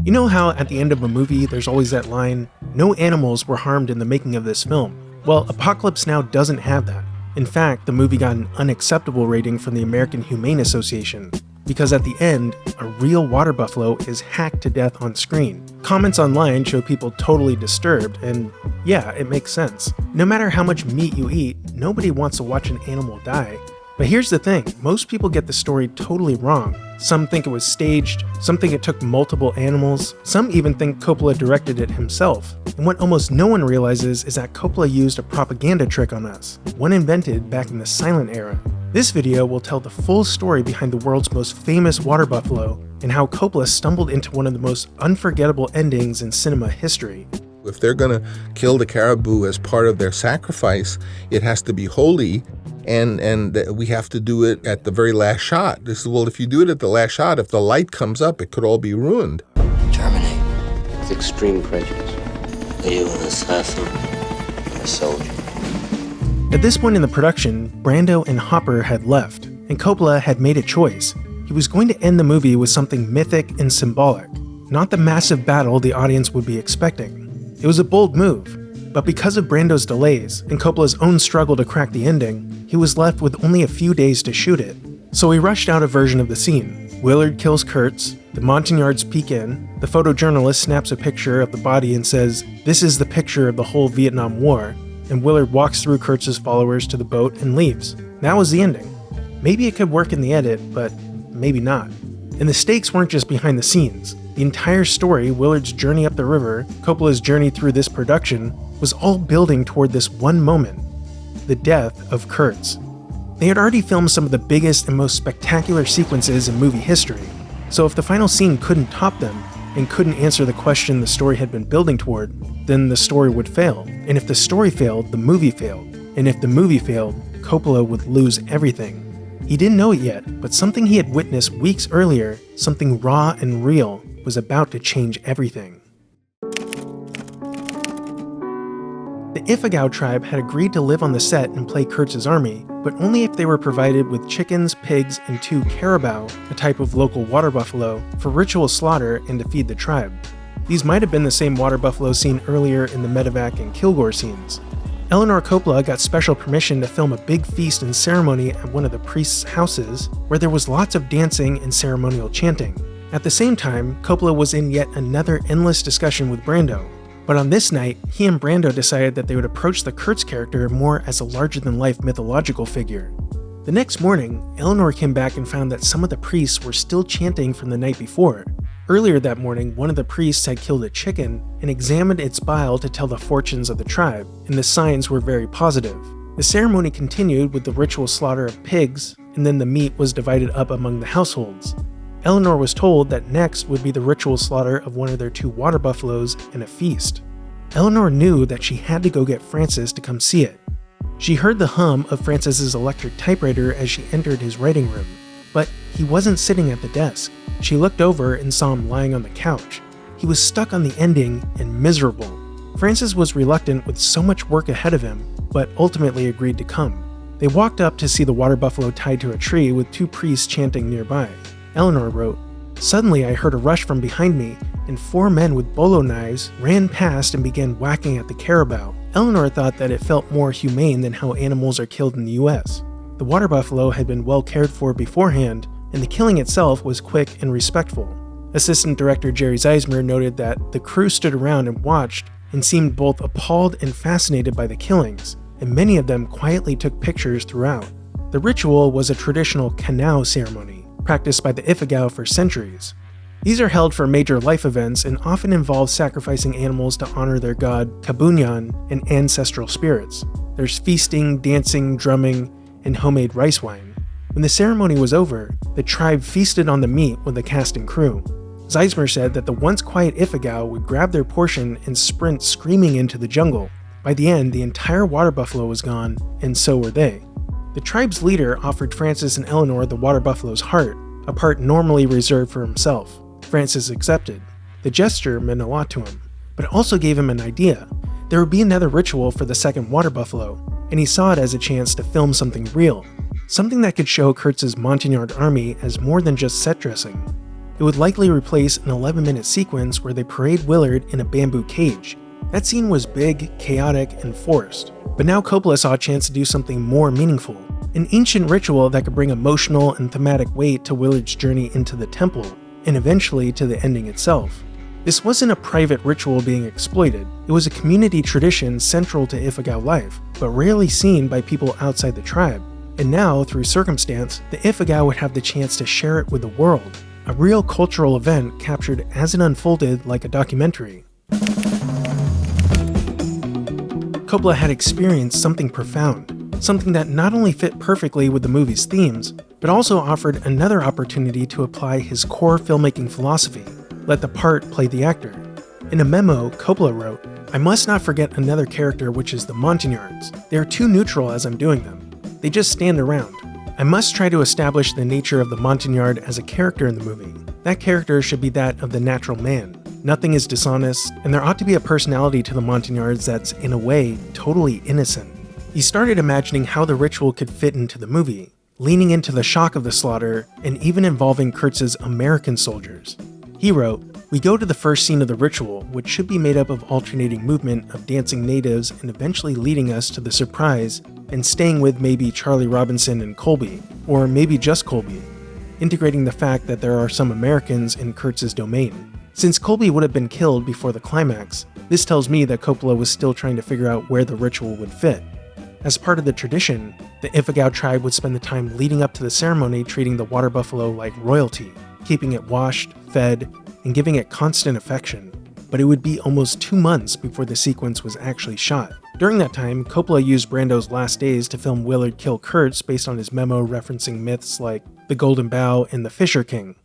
You know how at the end of a movie there's always that line, "No animals were harmed in the making of this film"? Well, Apocalypse Now doesn't have that. In fact, the movie got an unacceptable rating from the American Humane Association, because at the end, a real water buffalo is hacked to death on screen. Comments online show people totally disturbed, and yeah, it makes sense. No matter how much meat you eat, nobody wants to watch an animal die. But here's the thing, most people get the story totally wrong. Some think it was staged, some think it took multiple animals, some even think Coppola directed it himself. And what almost no one realizes is that Coppola used a propaganda trick on us, one invented back in the silent era. This video will tell the full story behind the world's most famous water buffalo and how Coppola stumbled into one of the most unforgettable endings in cinema history. If they're going to kill the caribou as part of their sacrifice, it has to be holy, and we have to do it at the very last shot. This is, well, if you do it at the last shot, if the light comes up, it could all be ruined. Terminate with extreme prejudice. Are you an assassin or a soldier? At this point in the production, Brando and Hopper had left, and Coppola had made a choice. He was going to end the movie with something mythic and symbolic, not the massive battle the audience would be expecting. It was a bold move, but because of Brando's delays and Coppola's own struggle to crack the ending, he was left with only a few days to shoot it. So he rushed out a version of the scene. Willard kills Kurtz, the Montagnards peek in, the photojournalist snaps a picture of the body and says, "This is the picture of the whole Vietnam War," and Willard walks through Kurtz's followers to the boat and leaves. That was the ending. Maybe it could work in the edit, but maybe not. And the stakes weren't just behind the scenes. The entire story, Willard's journey up the river, Coppola's journey through this production, was all building toward this one moment, the death of Kurtz. They had already filmed some of the biggest and most spectacular sequences in movie history, so if the final scene couldn't top them, and couldn't answer the question the story had been building toward, then the story would fail. And if the story failed, the movie failed. And if the movie failed, Coppola would lose everything. He didn't know it yet, but something he had witnessed weeks earlier, something raw and real, was about to change everything. The Ifugao tribe had agreed to live on the set and play Kurtz's army, but only if they were provided with chickens, pigs, and 2 carabao, a type of local water buffalo, for ritual slaughter and to feed the tribe. These might have been the same water buffalo seen earlier in the medevac and Kilgore scenes. Eleanor Coppola got special permission to film a big feast and ceremony at one of the priests' houses, where there was lots of dancing and ceremonial chanting. At the same time, Coppola was in yet another endless discussion with Brando. But on this night, he and Brando decided that they would approach the Kurtz character more as a larger-than-life mythological figure. The next morning, Eleanor came back and found that some of the priests were still chanting from the night before. Earlier that morning, one of the priests had killed a chicken and examined its bile to tell the fortunes of the tribe, and the signs were very positive. The ceremony continued with the ritual slaughter of pigs, and then the meat was divided up among the households. Eleanor was told that next would be the ritual slaughter of one of their 2 water buffaloes and a feast. Eleanor knew that she had to go get Francis to come see it. She heard the hum of Francis's electric typewriter as she entered his writing room, but he wasn't sitting at the desk. She looked over and saw him lying on the couch. He was stuck on the ending and miserable. Francis was reluctant with so much work ahead of him, but ultimately agreed to come. They walked up to see the water buffalo tied to a tree with 2 priests chanting nearby. Eleanor wrote, "Suddenly I heard a rush from behind me, and 4 men with bolo knives ran past and began whacking at the carabao." Eleanor thought that it felt more humane than how animals are killed in the US. The water buffalo had been well cared for beforehand, and the killing itself was quick and respectful. Assistant director Jerry Zeismer noted that the crew stood around and watched and seemed both appalled and fascinated by the killings, and many of them quietly took pictures throughout. The ritual was a traditional kanao ceremony, practiced by the Ifugao for centuries. These are held for major life events and often involve sacrificing animals to honor their god Kabunyan and ancestral spirits. There's feasting, dancing, drumming, and homemade rice wine. When the ceremony was over, the tribe feasted on the meat with the cast and crew. Zeismer said that the once quiet Ifugao would grab their portion and sprint screaming into the jungle. By the end, the entire water buffalo was gone, and so were they. The tribe's leader offered Francis and Eleanor the water buffalo's heart, a part normally reserved for himself. Francis accepted. The gesture meant a lot to him, but it also gave him an idea. There would be another ritual for the second water buffalo, and he saw it as a chance to film something real, something that could show Kurtz's Montagnard army as more than just set dressing. It would likely replace an 11-minute sequence where they parade Willard in a bamboo cage. That scene was big, chaotic, and forced. But now Coppola saw a chance to do something more meaningful. An ancient ritual that could bring emotional and thematic weight to Willard's journey into the temple, and eventually to the ending itself. This wasn't a private ritual being exploited, it was a community tradition central to Ifugao life, but rarely seen by people outside the tribe. And now, through circumstance, the Ifugao would have the chance to share it with the world, a real cultural event captured as it unfolded like a documentary. Coppola had experienced something profound, something that not only fit perfectly with the movie's themes, but also offered another opportunity to apply his core filmmaking philosophy: let the part play the actor. In a memo, Coppola wrote, "I must not forget another character, which is the Montagnards. They are too neutral as I'm doing them. They just stand around. I must try to establish the nature of the Montagnard as a character in the movie. That character should be that of the natural man. Nothing is dishonest, and there ought to be a personality to the Montagnards that's, in a way, totally innocent." He started imagining how the ritual could fit into the movie, leaning into the shock of the slaughter, and even involving Kurtz's American soldiers. He wrote, "We go to the first scene of the ritual, which should be made up of alternating movement of dancing natives and eventually leading us to the surprise and staying with maybe Charlie Robinson and Colby, or maybe just Colby, integrating the fact that there are some Americans in Kurtz's domain. Since Colby would have been killed before the climax, this tells me that Coppola was still trying to figure out where the ritual would fit. As part of the tradition, the Ifugao tribe would spend the time leading up to the ceremony treating the water buffalo like royalty, keeping it washed, fed, and giving it constant affection. But it would be almost 2 months before the sequence was actually shot. During that time, Coppola used Brando's last days to film Willard kill Kurtz based on his memo referencing myths like the Golden Bough and the Fisher King.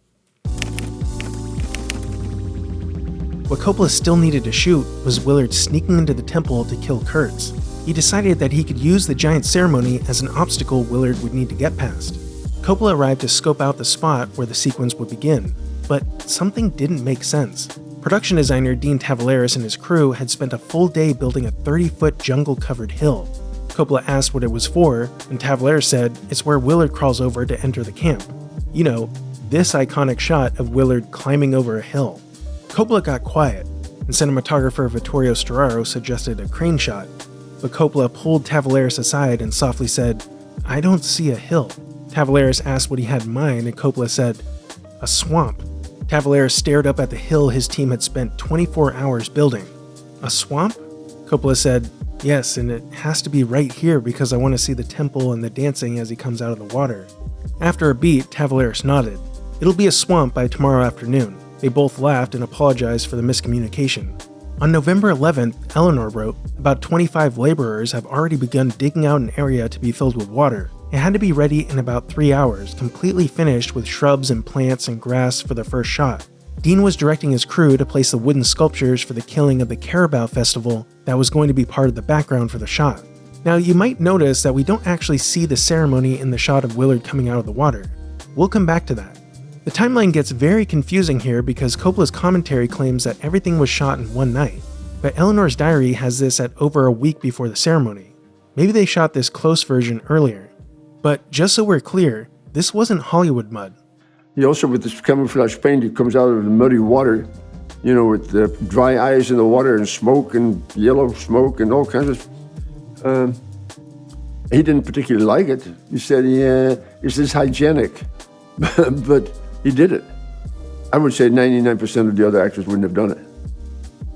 What Coppola still needed to shoot was Willard sneaking into the temple to kill Kurtz. He decided that he could use the giant ceremony as an obstacle Willard would need to get past. Coppola arrived to scope out the spot where the sequence would begin, but something didn't make sense. Production designer Dean Tavoularis and his crew had spent a full day building a 30-foot jungle-covered hill. Coppola asked what it was for, and Tavoularis said it's where Willard crawls over to enter the camp. You know, this iconic shot of Willard climbing over a hill. Coppola got quiet, and cinematographer Vittorio Storaro suggested a crane shot, but Coppola pulled Tavoularis aside and softly said, "I don't see a hill." Tavoularis asked what he had in mind, and Coppola said, "A swamp." Tavoularis stared up at the hill his team had spent 24 hours building. "A swamp?" Coppola said, "Yes, and it has to be right here because I want to see the temple and the dancing as he comes out of the water." After a beat, Tavoularis nodded. "It'll be a swamp by tomorrow afternoon." They both laughed and apologized for the miscommunication. On November 11th, Eleanor wrote, "About 25 laborers have already begun digging out an area to be filled with water. It had to be ready in about 3 hours, completely finished with shrubs and plants and grass for the first shot." Dean was directing his crew to place the wooden sculptures for the killing of the Carabao festival that was going to be part of the background for the shot. Now, you might notice that we don't actually see the ceremony in the shot of Willard coming out of the water. We'll come back to that. The timeline gets very confusing here because Coppola's commentary claims that everything was shot in one night, but Eleanor's diary has this at over a week before the ceremony. Maybe they shot this close version earlier. But just so we're clear, this wasn't Hollywood mud. He also, with this camouflage paint, it comes out of the muddy water, you know, with the dry eyes in the water and smoke and yellow smoke and all kinds of... He didn't particularly like it. He said, "Yeah, is this hygienic?" But he did it. I would say 99% of the other actors wouldn't have done it.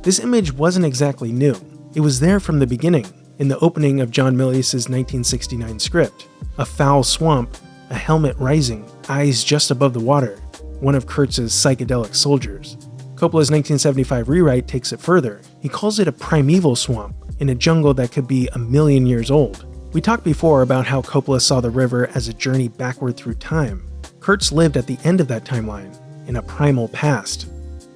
This image wasn't exactly new. It was there from the beginning, in the opening of John Milius's 1969 script. A foul swamp, a helmet rising, eyes just above the water, one of Kurtz's psychedelic soldiers. Coppola's 1975 rewrite takes it further. He calls it a primeval swamp, in a jungle that could be 1,000,000 years old. We talked before about how Coppola saw the river as a journey backward through time. Kurtz lived at the end of that timeline, in a primal past.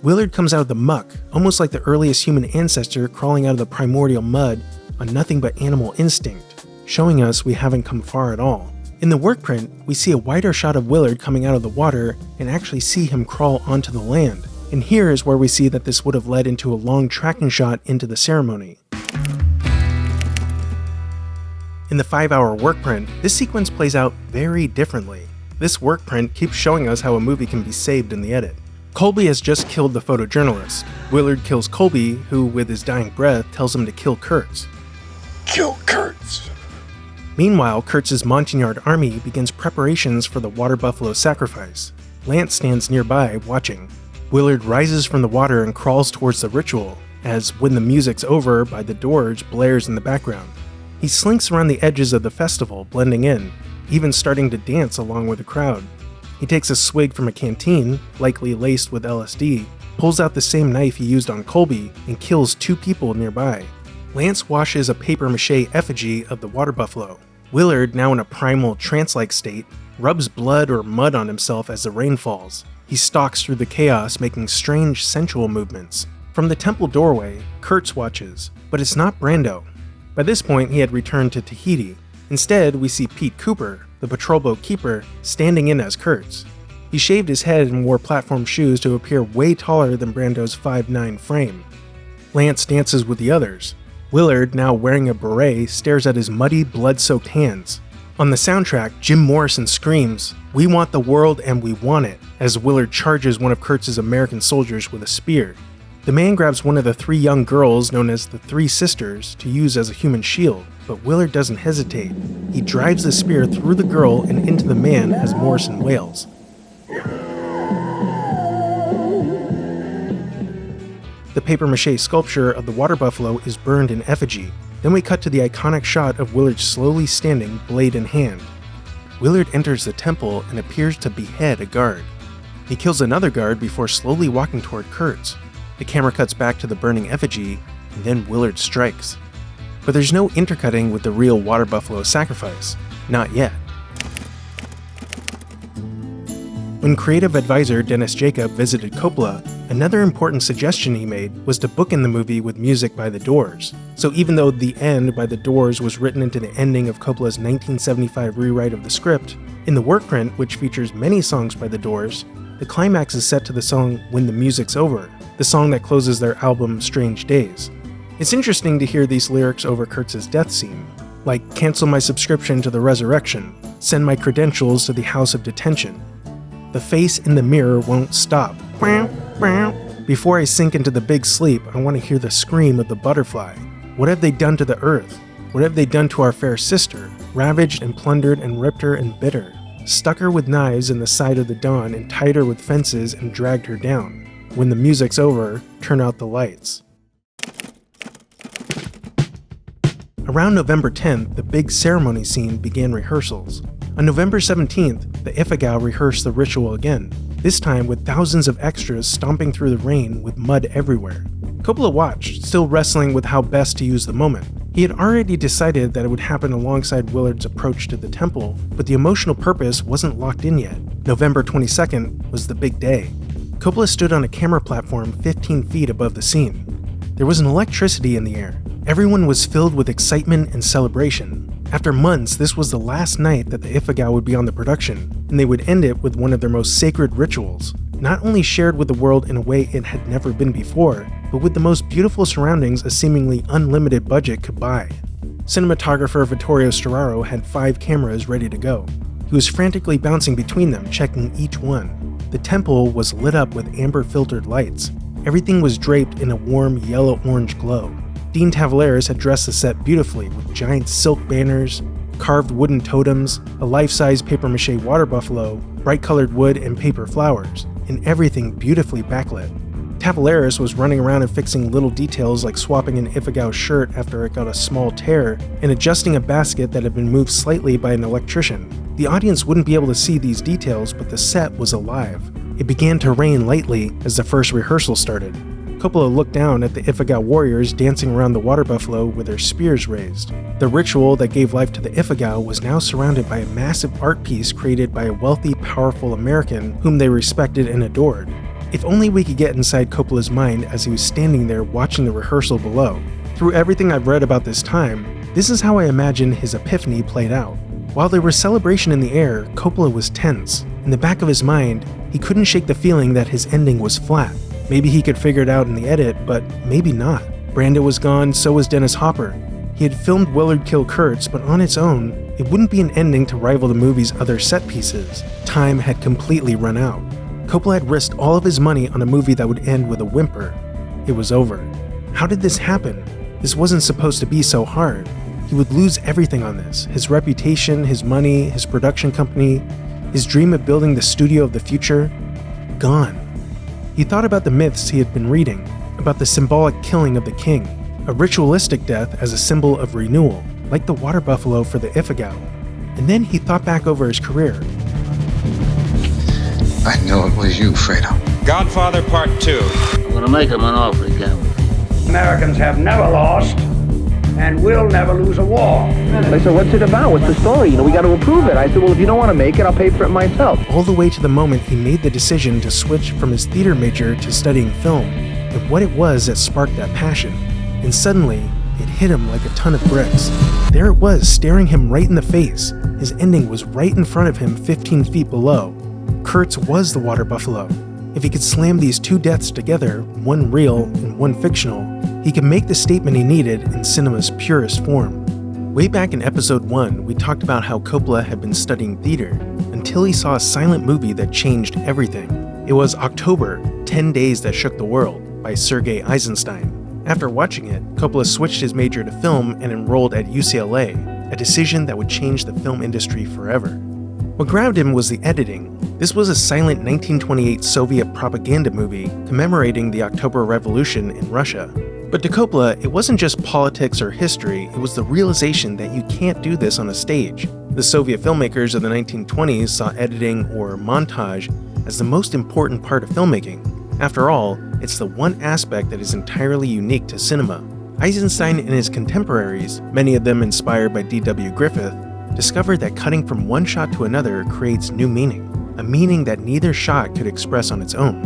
Willard comes out of the muck, almost like the earliest human ancestor crawling out of the primordial mud on nothing but animal instinct, showing us we haven't come far at all. In the workprint, we see a wider shot of Willard coming out of the water and actually see him crawl onto the land. And here is where we see that this would have led into a long tracking shot into the ceremony. In the 5-hour workprint, this sequence plays out very differently. This workprint keeps showing us how a movie can be saved in the edit. Colby has just killed the photojournalist. Willard kills Colby, who, with his dying breath, tells him to kill Kurtz. Kill Kurtz! Meanwhile, Kurtz's Montagnard army begins preparations for the water buffalo sacrifice. Lance stands nearby, watching. Willard rises from the water and crawls towards the ritual, as When the Music's Over by The Doors blares in the background. He slinks around the edges of the festival, blending in, even starting to dance along with the crowd. He takes a swig from a canteen, likely laced with LSD, pulls out the same knife he used on Colby, and kills 2 people nearby. Lance washes a papier-mâché effigy of the water buffalo. Willard, now in a primal trance-like state, rubs blood or mud on himself as the rain falls. He stalks through the chaos, making strange, sensual movements. From the temple doorway, Kurtz watches, but it's not Brando. By this point, he had returned to Tahiti. Instead, we see Pete Cooper, the patrol boat keeper, standing in as Kurtz. He shaved his head and wore platform shoes to appear way taller than Brando's 5'9" frame. Lance dances with the others. Willard, now wearing a beret, stares at his muddy, blood-soaked hands. On the soundtrack, Jim Morrison screams, "We want the world and we want it," as Willard charges one of Kurtz's American soldiers with a spear. The man grabs one of the 3 young girls, known as the 3 Sisters, to use as a human shield, but Willard doesn't hesitate. He drives the spear through the girl and into the man as Morrison wails. The papier-mâché sculpture of the water buffalo is burned in effigy. Then we cut to the iconic shot of Willard slowly standing, blade in hand. Willard enters the temple and appears to behead a guard. He kills another guard before slowly walking toward Kurtz. The camera cuts back to the burning effigy, and then Willard strikes. But there's no intercutting with the real water buffalo sacrifice. Not yet. When creative advisor Dennis Jacob visited Coppola, another important suggestion he made was to bookend the movie with music by The Doors. So even though The End by The Doors was written into the ending of Coppola's 1975 rewrite of the script, in the Workprint, which features many songs by The Doors, the climax is set to the song When the Music's Over, the song that closes their album Strange Days. It's interesting to hear these lyrics over Kurtz's death scene, like "Cancel my subscription to the resurrection, send my credentials to the house of detention. The face in the mirror won't stop. Before I sink into the big sleep, I want to hear the scream of the butterfly. What have they done to the earth? What have they done to our fair sister? Ravaged and plundered and ripped her and bit her. Stuck her with knives in the side of the dawn and tied her with fences and dragged her down. When the music's over, turn out the lights." Around November 10th, the big ceremony scene began rehearsals. On November 17th, the Ifugao rehearsed the ritual again, this time with thousands of extras stomping through the rain with mud everywhere. Coppola watched, still wrestling with how best to use the moment. He had already decided that it would happen alongside Willard's approach to the temple, but the emotional purpose wasn't locked in yet. November 22nd was the big day. Coppola stood on a camera platform 15 feet above the scene. There was an electricity in the air. Everyone was filled with excitement and celebration. After months, this was the last night that the Ifugao would be on the production, and they would end it with one of their most sacred rituals, not only shared with the world in a way it had never been before, but with the most beautiful surroundings a seemingly unlimited budget could buy. Cinematographer Vittorio Storaro had 5 cameras ready to go. He was frantically bouncing between them, checking each one. The temple was lit up with amber-filtered lights. Everything was draped in a warm yellow-orange glow. Dean Tavares had dressed the set beautifully with giant silk banners, carved wooden totems, a life-size papier-mâché water buffalo, bright-colored wood, and paper flowers, and everything beautifully backlit. Tavares was running around and fixing little details like swapping an Ifugao shirt after it got a small tear and adjusting a basket that had been moved slightly by an electrician. The audience wouldn't be able to see these details, but the set was alive. It began to rain lightly as the first rehearsal started. Coppola looked down at the Ifugao warriors dancing around the water buffalo with their spears raised. The ritual that gave life to the Ifugao was now surrounded by a massive art piece created by a wealthy, powerful American whom they respected and adored. If only we could get inside Coppola's mind as he was standing there watching the rehearsal below. Through everything I've read about this time, this is how I imagine his epiphany played out. While there was celebration in the air, Coppola was tense. In the back of his mind, he couldn't shake the feeling that his ending was flat. Maybe he could figure it out in the edit, but maybe not. Brando was gone, so was Dennis Hopper. He had filmed Willard kill Kurtz, but on its own, it wouldn't be an ending to rival the movie's other set pieces. Time had completely run out. Coppola had risked all of his money on a movie that would end with a whimper. It was over. How did this happen? This wasn't supposed to be so hard. He would lose everything on this: his reputation, his money, his production company, his dream of building the studio of the future. Gone. He thought about the myths he had been reading, about the symbolic killing of the king, a ritualistic death as a symbol of renewal, like the water buffalo for the Ifugao. And then he thought back over his career. I know it was you, Fredo. Godfather Part 2. I'm gonna make him an offer again. Americans have never lost and will never lose a war. They said, what's it about? What's the story? We got to approve it. I said, well, if you don't want to make it, I'll pay for it myself. All the way to the moment he made the decision to switch from his theater major to studying film, and what it was that sparked that passion. And suddenly, it hit him like a ton of bricks. There it was, staring him right in the face. His ending was right in front of him 15 feet below. Kurtz was the water buffalo. If he could slam these two deaths together, one real and one fictional, he could make the statement he needed in cinema's purest form. Way back in episode 1, we talked about how Coppola had been studying theater until he saw a silent movie that changed everything. It was October, 10 Days That Shook the World by Sergei Eisenstein. After watching it, Coppola switched his major to film and enrolled at UCLA, a decision that would change the film industry forever. What grabbed him was the editing. This was a silent 1928 Soviet propaganda movie commemorating the October Revolution in Russia. But to Coppola, it wasn't just politics or history, it was the realization that you can't do this on a stage. The Soviet filmmakers of the 1920s saw editing or montage as the most important part of filmmaking. After all, it's the one aspect that is entirely unique to cinema. Eisenstein and his contemporaries, many of them inspired by D.W. Griffith, discovered that cutting from one shot to another creates new meaning, a meaning that neither shot could express on its own.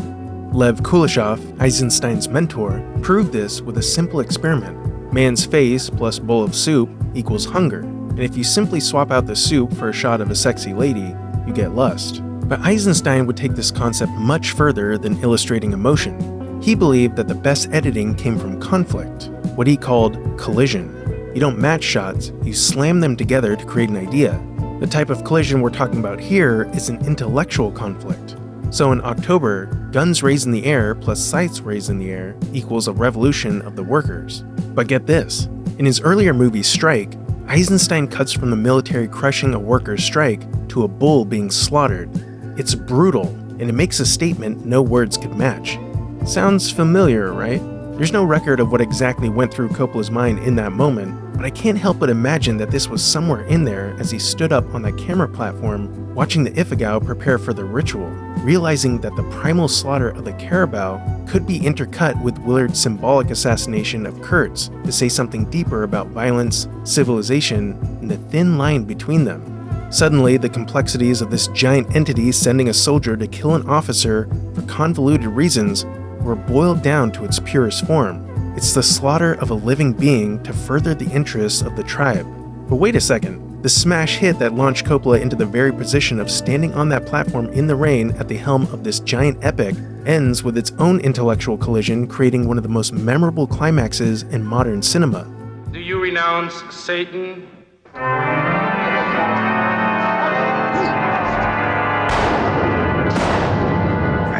Lev Kuleshov, Eisenstein's mentor, proved this with a simple experiment. Man's face plus bowl of soup equals hunger, and if you simply swap out the soup for a shot of a sexy lady, you get lust. But Eisenstein would take this concept much further than illustrating emotion. He believed that the best editing came from conflict, what he called collision. You don't match shots, you slam them together to create an idea. The type of collision we're talking about here is an intellectual conflict. So in October, guns raised in the air plus sights raised in the air equals a revolution of the workers. But get this, in his earlier movie Strike, Eisenstein cuts from the military crushing a workers' strike to a bull being slaughtered. It's brutal, and it makes a statement no words could match. Sounds familiar, right? There's no record of what exactly went through Coppola's mind in that moment, but I can't help but imagine that this was somewhere in there as he stood up on that camera platform watching the Ifugao prepare for the ritual, realizing that the primal slaughter of the Carabao could be intercut with Willard's symbolic assassination of Kurtz to say something deeper about violence, civilization, and the thin line between them. Suddenly, the complexities of this giant entity sending a soldier to kill an officer for convoluted reasons were boiled down to its purest form. It's the slaughter of a living being to further the interests of the tribe. But wait a second, the smash hit that launched Coppola into the very position of standing on that platform in the rain at the helm of this giant epic ends with its own intellectual collision, creating one of the most memorable climaxes in modern cinema. Do you renounce Satan? I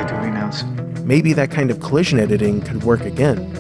do renounce him. Maybe that kind of collision editing could work again.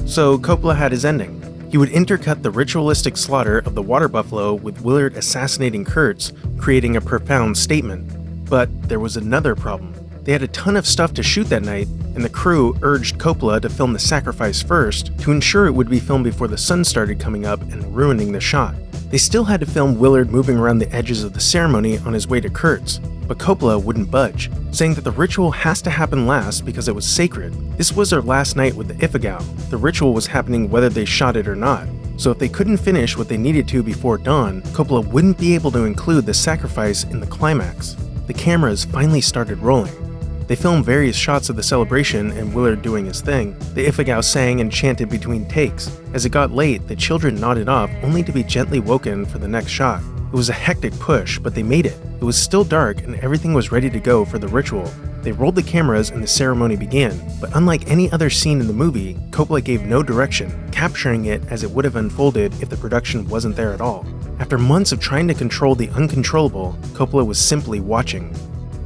So Coppola had his ending. He would intercut the ritualistic slaughter of the water buffalo with Willard assassinating Kurtz, creating a profound statement. But there was another problem. They had a ton of stuff to shoot that night, and the crew urged Coppola to film the sacrifice first to ensure it would be filmed before the sun started coming up and ruining the shot. They still had to film Willard moving around the edges of the ceremony on his way to Kurtz, but Coppola wouldn't budge, saying that the ritual has to happen last because it was sacred. This was their last night with the Ifugao. The ritual was happening whether they shot it or not. So if they couldn't finish what they needed to before dawn, Coppola wouldn't be able to include the sacrifice in the climax. The cameras finally started rolling. They filmed various shots of the celebration and Willard doing his thing. The Ifugao sang and chanted between takes. As it got late, the children nodded off only to be gently woken for the next shot. It was a hectic push, but they made it. It was still dark and everything was ready to go for the ritual. They rolled the cameras and the ceremony began, but unlike any other scene in the movie, Coppola gave no direction, capturing it as it would have unfolded if the production wasn't there at all. After months of trying to control the uncontrollable, Coppola was simply watching.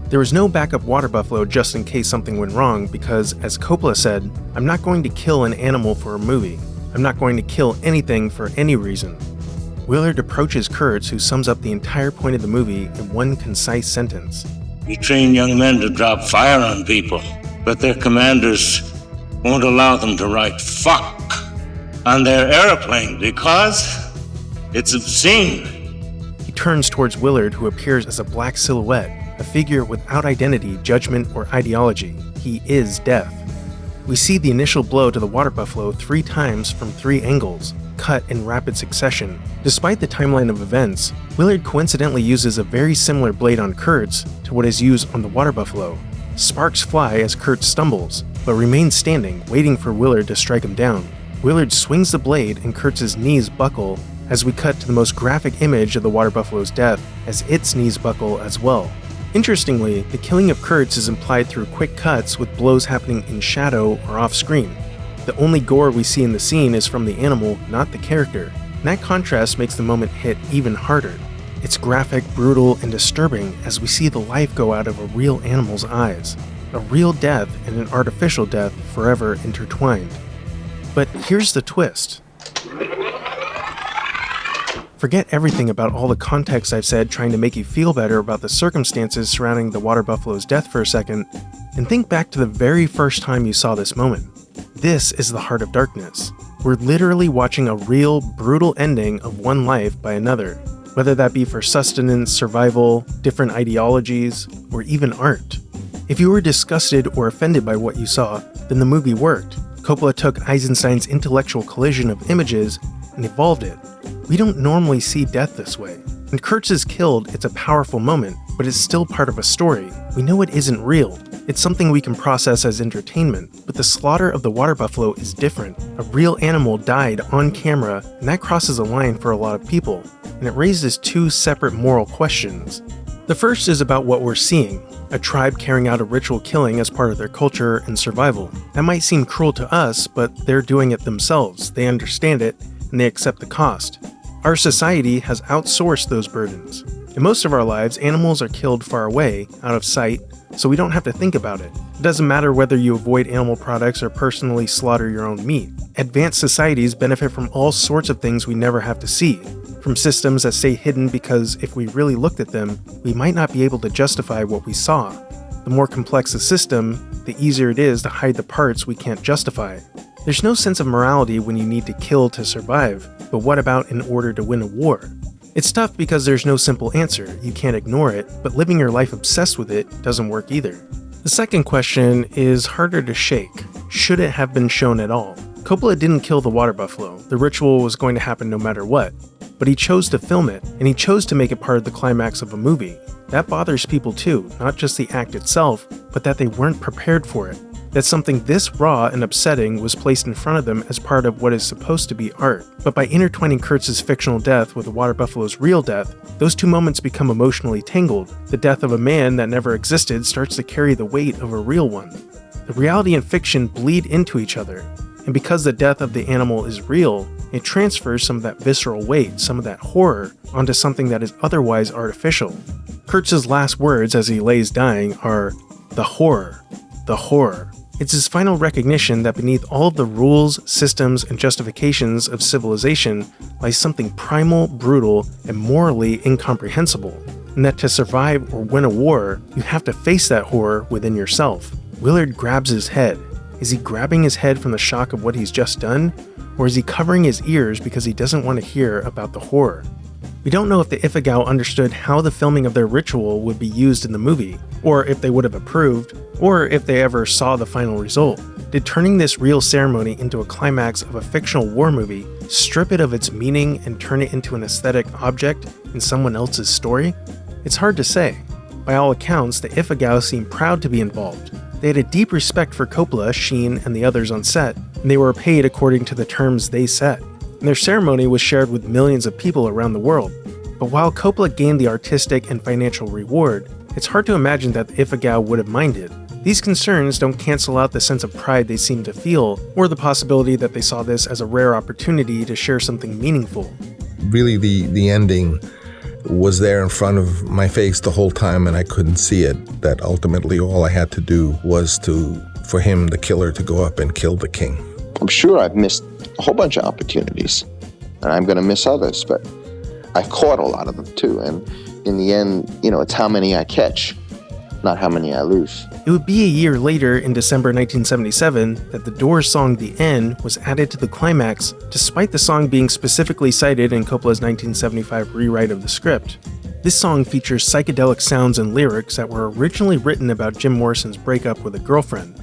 There was no backup water buffalo just in case something went wrong because, as Coppola said, "I'm not going to kill an animal for a movie. I'm not going to kill anything for any reason." Willard approaches Kurtz, who sums up the entire point of the movie in one concise sentence. We train young men to drop fire on people, but their commanders won't allow them to write fuck on their airplane because it's obscene. He turns towards Willard, who appears as a black silhouette, a figure without identity, judgment, or ideology. He is death. We see the initial blow to the water buffalo 3 times from 3 angles, cut in rapid succession. Despite the timeline of events, Willard coincidentally uses a very similar blade on Kurtz to what is used on the water buffalo. Sparks fly as Kurtz stumbles, but remains standing, waiting for Willard to strike him down. Willard swings the blade and Kurtz's knees buckle as we cut to the most graphic image of the water buffalo's death as its knees buckle as well. Interestingly, the killing of Kurtz is implied through quick cuts with blows happening in shadow or off-screen. The only gore we see in the scene is from the animal, not the character, and that contrast makes the moment hit even harder. It's graphic, brutal, and disturbing as we see the life go out of a real animal's eyes. A real death and an artificial death forever intertwined. But here's the twist. Forget everything about all the context I've said trying to make you feel better about the circumstances surrounding the water buffalo's death for a second, and think back to the very first time you saw this moment. This is the heart of darkness. We're literally watching a real, brutal ending of one life by another, whether that be for sustenance, survival, different ideologies, or even art. If you were disgusted or offended by what you saw, then the movie worked. Coppola took Eisenstein's intellectual collision of images and evolved it. We don't normally see death this way. When Kurtz is killed, it's a powerful moment, but it's still part of a story. We know it isn't real. It's something we can process as entertainment, but the slaughter of the water buffalo is different. A real animal died on camera, and that crosses a line for a lot of people, and it raises 2 separate moral questions. The first is about what we're seeing, a tribe carrying out a ritual killing as part of their culture and survival. That might seem cruel to us, but they're doing it themselves. They understand it, and they accept the cost. Our society has outsourced those burdens. In most of our lives, animals are killed far away, out of sight, so we don't have to think about it. It doesn't matter whether you avoid animal products or personally slaughter your own meat. Advanced societies benefit from all sorts of things we never have to see, from systems that stay hidden because if we really looked at them, we might not be able to justify what we saw. The more complex the system, the easier it is to hide the parts we can't justify. There's no sense of morality when you need to kill to survive, but what about in order to win a war? It's tough because there's no simple answer, you can't ignore it, but living your life obsessed with it doesn't work either. The second question is harder to shake. Should it have been shown at all? Coppola didn't kill the water buffalo, the ritual was going to happen no matter what, but he chose to film it, and he chose to make it part of the climax of a movie. That bothers people too, not just the act itself, but that they weren't prepared for it. That something this raw and upsetting was placed in front of them as part of what is supposed to be art. But by intertwining Kurtz's fictional death with the water buffalo's real death, those 2 moments become emotionally tangled. The death of a man that never existed starts to carry the weight of a real one. The reality and fiction bleed into each other, and because the death of the animal is real, it transfers some of that visceral weight, some of that horror, onto something that is otherwise artificial. Kurtz's last words as he lays dying are, "The horror, the horror." It's his final recognition that beneath all of the rules, systems, and justifications of civilization lies something primal, brutal, and morally incomprehensible, and that to survive or win a war, you have to face that horror within yourself. Willard grabs his head. Is he grabbing his head from the shock of what he's just done, or is he covering his ears because he doesn't want to hear about the horror? We don't know if the Ifugao understood how the filming of their ritual would be used in the movie, or if they would have approved, or if they ever saw the final result. Did turning this real ceremony into a climax of a fictional war movie strip it of its meaning and turn it into an aesthetic object in someone else's story? It's hard to say. By all accounts, the Ifugao seemed proud to be involved. They had a deep respect for Coppola, Sheen, and the others on set, and they were paid according to the terms they set. And their ceremony was shared with millions of people around the world. But while Coppola gained the artistic and financial reward, it's hard to imagine that the Ifugao would have minded. These concerns don't cancel out the sense of pride they seem to feel, or the possibility that they saw this as a rare opportunity to share something meaningful. really the ending was there in front of my face the whole time and I couldn't see it, that ultimately all I had to do was for him, the killer, to go up and kill the king. I'm sure I've missed a whole bunch of opportunities, and I'm going to miss others, but I caught a lot of them too. And in the end, it's how many I catch, not how many I lose. It would be a year later, in December 1977, that the Doors song The End was added to the climax, despite the song being specifically cited in Coppola's 1975 rewrite of the script. This song features psychedelic sounds and lyrics that were originally written about Jim Morrison's breakup with a girlfriend,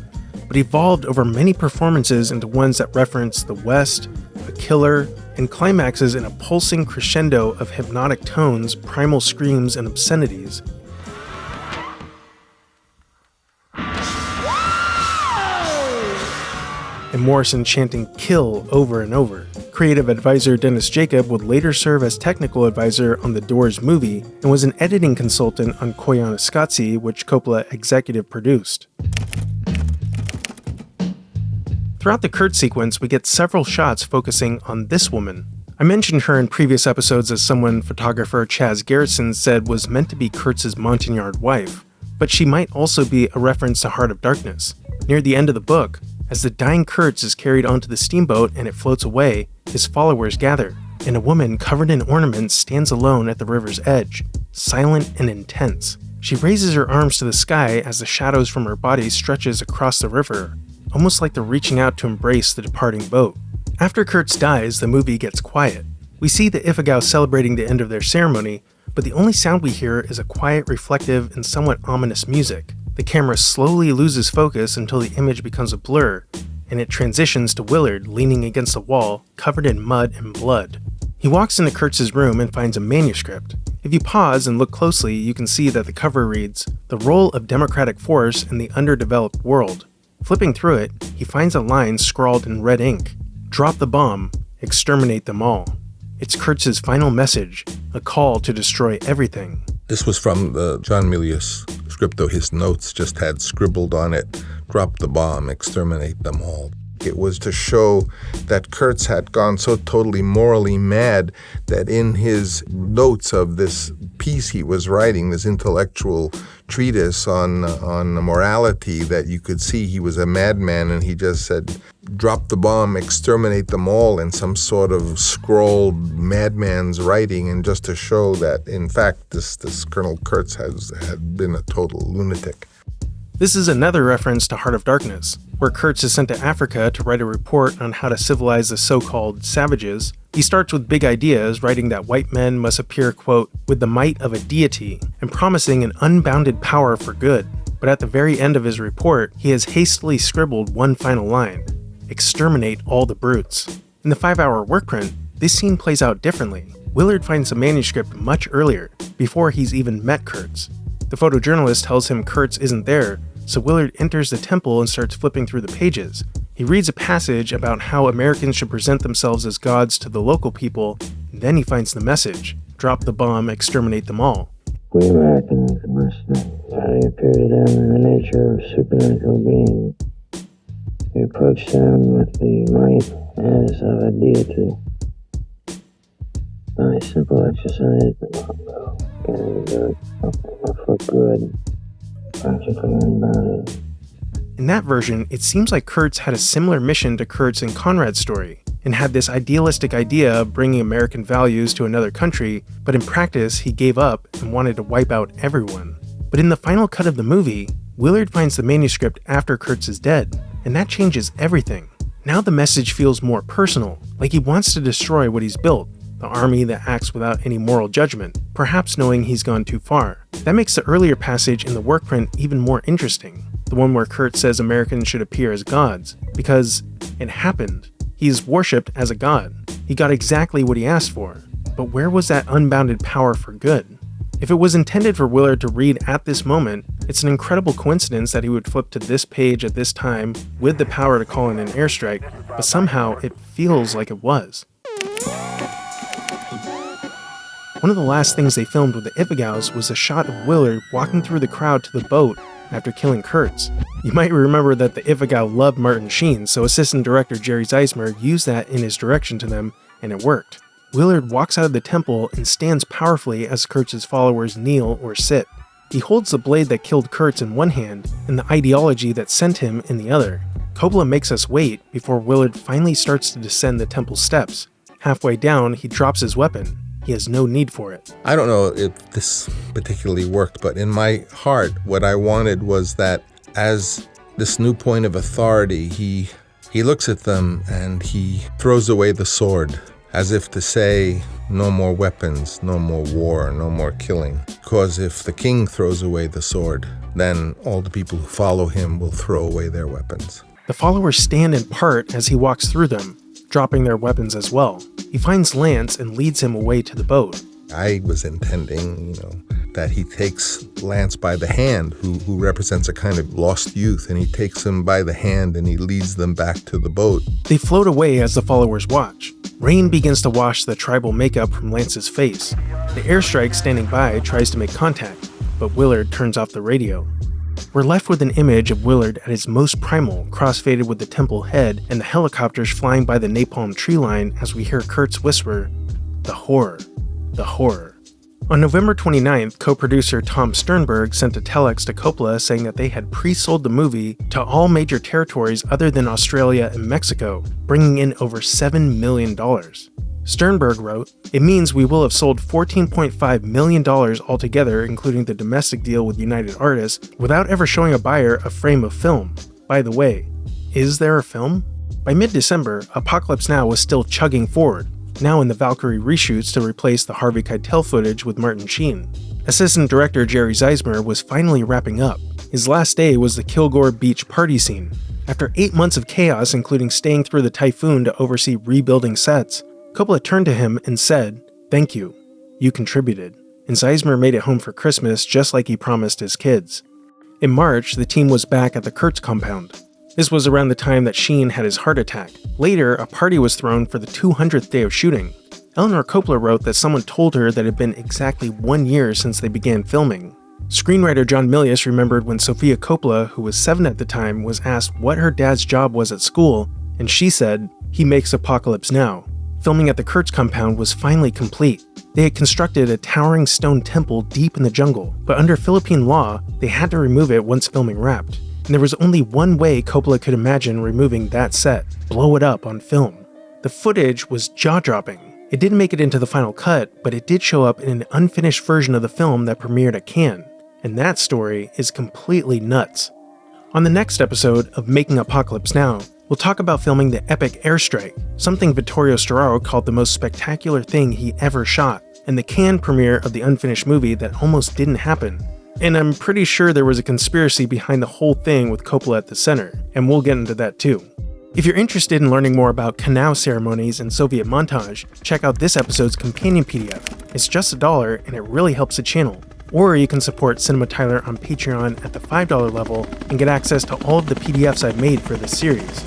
but evolved over many performances into ones that reference the West, a killer, and climaxes in a pulsing crescendo of hypnotic tones, primal screams, and obscenities. And Morrison chanting "kill" over and over. Creative advisor Dennis Jacob would later serve as technical advisor on the Doors movie and was an editing consultant on Koyaanisqatsi, which Coppola executive produced. Throughout the Kurtz sequence, we get several shots focusing on this woman. I mentioned her in previous episodes as someone photographer Chaz Garrison said was meant to be Kurtz's Montagnard wife, but she might also be a reference to Heart of Darkness. Near the end of the book, as the dying Kurtz is carried onto the steamboat and it floats away, his followers gather, and a woman covered in ornaments stands alone at the river's edge, silent and intense. She raises her arms to the sky as the shadows from her body stretches across the river, almost like they're reaching out to embrace the departing boat. After Kurtz dies, the movie gets quiet. We see the Ifugao celebrating the end of their ceremony, but the only sound we hear is a quiet, reflective, and somewhat ominous music. The camera slowly loses focus until the image becomes a blur, and it transitions to Willard leaning against a wall, covered in mud and blood. He walks into Kurtz's room and finds a manuscript. If you pause and look closely, you can see that the cover reads, "The Role of Democratic Force in the Underdeveloped World." Flipping through it, he finds a line scrawled in red ink, "Drop the bomb, exterminate them all." It's Kurtz's final message, a call to destroy everything. This was from the John Milius script, though his notes just had scribbled on it, "Drop the bomb, exterminate them all." It was to show that Kurtz had gone so totally morally mad that in his notes of this piece he was writing, this intellectual treatise on morality, that you could see he was a madman, and he just said, "Drop the bomb, exterminate them all," in some sort of scrawled madman's writing, and just to show that, in fact, this Colonel Kurtz had been a total lunatic. This is another reference to Heart of Darkness, where Kurtz is sent to Africa to write a report on how to civilize the so-called savages. He starts with big ideas, writing that white men must appear, quote, "with the might of a deity," and promising an unbounded power for good. But at the very end of his report, he has hastily scribbled one final line, "Exterminate all the brutes." In the 5-hour Workprint, this scene plays out differently. Willard finds the manuscript much earlier, before he's even met Kurtz. The photojournalist tells him Kurtz isn't there, so Willard enters the temple and starts flipping through the pages. He reads a passage about how Americans should present themselves as gods to the local people, and then he finds the message, "Drop the bomb, exterminate them all." We Americans must know how to appear to them in the nature of supernatural beings. We approach them with the might as of a deity. By simple exercise, the longbow can do something for good, practically unbounded. In that version, it seems like Kurtz had a similar mission to Kurtz in Conrad's story, and had this idealistic idea of bringing American values to another country, but in practice he gave up and wanted to wipe out everyone. But in the final cut of the movie, Willard finds the manuscript after Kurtz is dead, and that changes everything. Now the message feels more personal, like he wants to destroy what he's built, the army that acts without any moral judgment, perhaps knowing he's gone too far. That makes the earlier passage in the Workprint even more interesting, the one where Kurtz says Americans should appear as gods, because it happened. He is worshipped as a god. He got exactly what he asked for, but where was that unbounded power for good? If it was intended for Willard to read at this moment, it's an incredible coincidence that he would flip to this page at this time with the power to call in an airstrike, but somehow it feels like it was. One of the last things they filmed with the Ifugaos was a shot of Willard walking through the crowd to the boat after killing Kurtz. You might remember that the Ifugao loved Martin Sheen, so assistant director Jerry Zeismer used that in his direction to them, and it worked. Willard walks out of the temple and stands powerfully as Kurtz's followers kneel or sit. He holds the blade that killed Kurtz in one hand and the ideology that sent him in the other. Coppola makes us wait before Willard finally starts to descend the temple steps. Halfway down, he drops his weapon. He has no need for it. I don't know if this particularly worked, but in my heart, what I wanted was that as this new point of authority, he looks at them and he throws away the sword, as if to say, no more weapons, no more war, no more killing. Because if the king throws away the sword, then all the people who follow him will throw away their weapons. The followers stand and part as he walks through them, dropping their weapons as well. He finds Lance and leads him away to the boat. I was intending, that he takes Lance by the hand, who represents a kind of lost youth, and he takes him by the hand and he leads them back to the boat. They float away as the followers watch. Rain begins to wash the tribal makeup from Lance's face. The airstrike standing by tries to make contact, but Willard turns off the radio. We're left with an image of Willard at his most primal, crossfaded with the temple head and the helicopters flying by the napalm tree line as we hear Kurtz whisper, "The horror, the horror." On November 29th, co-producer Tom Sternberg sent a telex to Coppola saying that they had pre-sold the movie to all major territories other than Australia and Mexico, bringing in over $7 million. Sternberg wrote, "It means we will have sold $14.5 million altogether, including the domestic deal with United Artists, without ever showing a buyer a frame of film. By the way, is there a film?" By mid-December, Apocalypse Now was still chugging forward, now in the Valkyrie reshoots to replace the Harvey Keitel footage with Martin Sheen. Assistant director Jerry Zeismer was finally wrapping up. His last day was the Kilgore Beach party scene. After 8 months of chaos, including staying through the typhoon to oversee rebuilding sets, Coppola turned to him and said, "Thank you. You contributed." And Zeismer made it home for Christmas just like he promised his kids. In March, the team was back at the Kurtz compound. This was around the time that Sheen had his heart attack. Later, a party was thrown for the 200th day of shooting. Eleanor Coppola wrote that someone told her that it had been exactly 1 year since they began filming. Screenwriter John Milius remembered when Sofia Coppola, who was 7 at the time, was asked what her dad's job was at school, and she said, "He makes Apocalypse Now." Filming at the Kurtz compound was finally complete. They had constructed a towering stone temple deep in the jungle, but under Philippine law, they had to remove it once filming wrapped. And there was only one way Coppola could imagine removing that set: blow it up on film. The footage was jaw-dropping. It didn't make it into the final cut, but it did show up in an unfinished version of the film that premiered at Cannes. And that story is completely nuts. On the next episode of Making Apocalypse Now, we'll talk about filming the epic airstrike, something Vittorio Storaro called the most spectacular thing he ever shot, and the Cannes premiere of the unfinished movie that almost didn't happen. And I'm pretty sure there was a conspiracy behind the whole thing with Coppola at the center, and we'll get into that too. If you're interested in learning more about Canal ceremonies and Soviet montage, check out this episode's companion PDF. It's just $1 and it really helps the channel. Or you can support CinemaTyler on Patreon at the $5 level and get access to all of the PDFs I've made for this series.